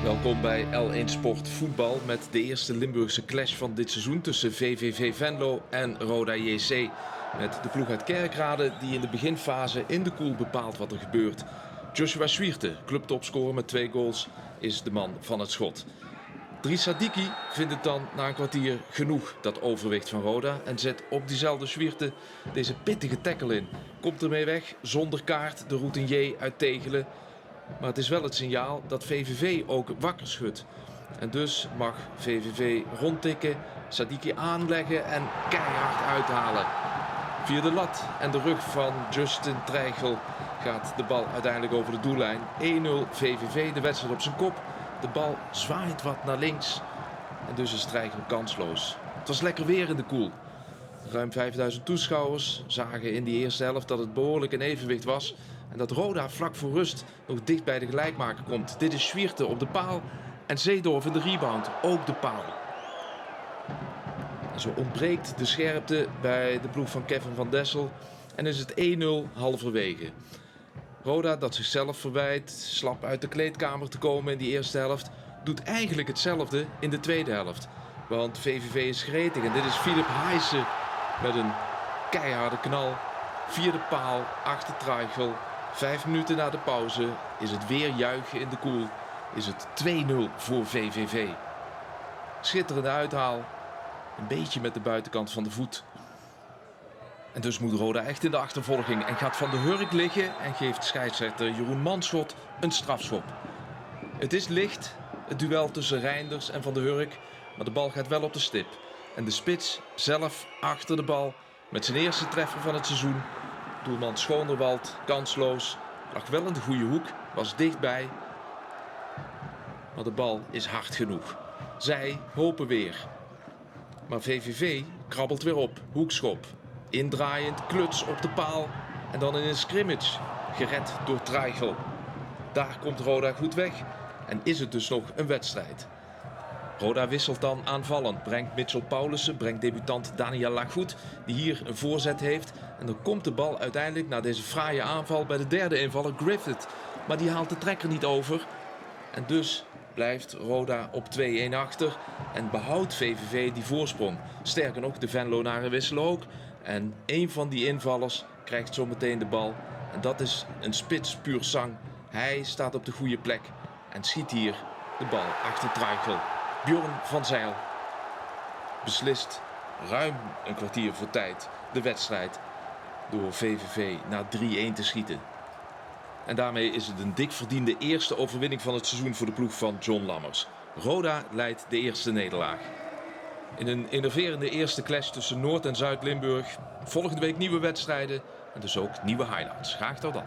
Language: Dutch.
Welkom bij L1 Sport Voetbal met de eerste Limburgse clash van dit seizoen tussen VVV Venlo en Roda JC. Met de ploeg uit Kerkrade die in de beginfase in de koel bepaalt wat er gebeurt. Joshua Zwierte, clubtopscorer met 2 goals, is de man van het schot. Dries Sadiki vindt het dan na een kwartier genoeg, dat overwicht van Roda, en zet op diezelfde Zwierte deze pittige tackle in. Komt ermee weg zonder kaart, de routinier uit Tegelen. Maar het is wel het signaal dat VVV ook wakker schudt. En dus mag VVV rondtikken, Sadiki aanleggen en keihard uithalen. Via de lat en de rug van Justin Treichel gaat de bal uiteindelijk over de doellijn. 1-0 VVV, de wedstrijd op zijn kop. De bal zwaait wat naar links. En dus is Treichel kansloos. Het was lekker weer in de koel. Ruim 5000 toeschouwers zagen in die eerste helft dat het behoorlijk in evenwicht was. En dat Roda vlak voor rust nog dicht bij de gelijkmaker komt. Dit is Zwierte op de paal en Zeedorf in de rebound, ook de paal. En zo ontbreekt de scherpte bij de ploeg van Kevin van Dessel en is het 1-0 halverwege. Roda, dat zichzelf verwijt slap uit de kleedkamer te komen in die eerste helft, doet eigenlijk hetzelfde in de tweede helft. Want VVV is gretig en dit is Philip Heijsen met een keiharde knal. Via de paal, achter Treichel. 5 minuten na de pauze is het weer juichen in de koel. Is het 2-0 voor VVV. Schitterende uithaal. Een beetje met de buitenkant van de voet. En dus moet Roda echt in de achtervolging. En gaat Van de Hurk liggen en geeft scheidsrechter Jeroen Manschot een strafschop. Het is licht, het duel tussen Reinders en Van de Hurk. Maar de bal gaat wel op de stip. En de spits zelf achter de bal met zijn eerste treffer van het seizoen. Doelman Schoonderwald, kansloos. Lag wel in de goede hoek, was dichtbij. Maar de bal is hard genoeg. Zij hopen weer. Maar VVV krabbelt weer op. Hoekschop. Indraaiend, kluts op de paal. En dan in een scrimmage. Gered door Treichel. Daar komt Roda goed weg. En is het dus nog een wedstrijd. Roda wisselt dan aanvallend. Brengt Mitchell Paulussen, brengt debutant Daniel Lagoet, die hier een voorzet heeft. En dan komt de bal uiteindelijk na deze fraaie aanval bij de derde invaller Griffith. Maar die haalt de trekker niet over. En dus blijft Roda op 2-1 achter en behoudt VVV die voorsprong. Sterker nog, de Venlonaren wisselen ook. En een van die invallers krijgt zo meteen de bal. En dat is een spits puur sang. Hij staat op de goede plek en schiet hier de bal achter Treichel. Bjorn van Zijl beslist ruim een kwartier voor tijd de wedstrijd door VVV naar 3-1 te schieten. En daarmee is het een dik verdiende eerste overwinning van het seizoen voor de ploeg van John Lammers. Roda leidt de eerste nederlaag. In een innoverende eerste clash tussen Noord- en Zuid-Limburg. Volgende week nieuwe wedstrijden en dus ook nieuwe highlights. Graag tot dan.